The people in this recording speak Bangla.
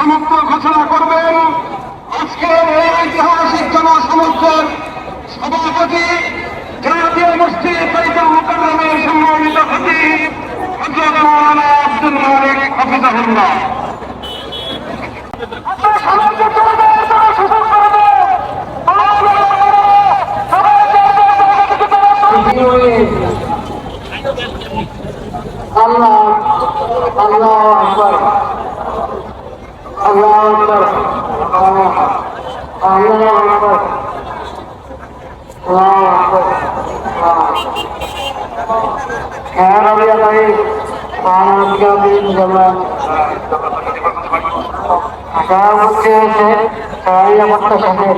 সমাপ্ত ঘোষণা করবেন আজকের এই ঐতিহাসিক জনসমুদ্রের সভাপতি জাতীয় মসজিদ বাইতুল মুকাররমের সম্মানিত খতিব হযরত মাওলানা আব্দুল মালিক হাফিজাহুল্লাহ। আল্লাহ আল্লাহ আকবার আল্লাহ আকবার আল্লাহ আকবার আল্লাহ আকবার। হ্যাঁ রাবিয়া ভাই আজকে দিন যেমন হচ্ছে সবাই আমার সাথে